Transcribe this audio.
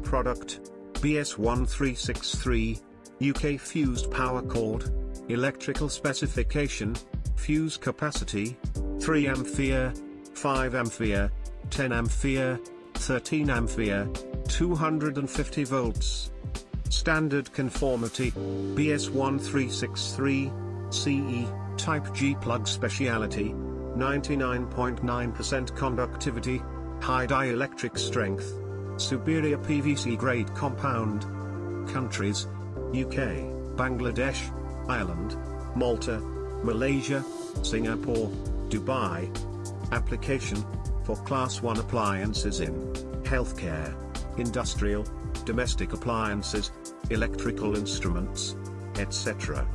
product, BS1363, UK fused power cord, electrical specification, fuse capacity, 3 ampere, 5 ampere, 10 ampere, 13 ampere, 250 volts. Standard conformity, BS1363, CE, Type G plug speciality, 99.9% conductivity, high dielectric strength, superior PVC grade compound. Countries: UK, Bangladesh, Ireland, Malta, Malaysia, Singapore, Dubai. Application: for Class 1 appliances in healthcare, industrial, domestic appliances, electrical instruments, etc.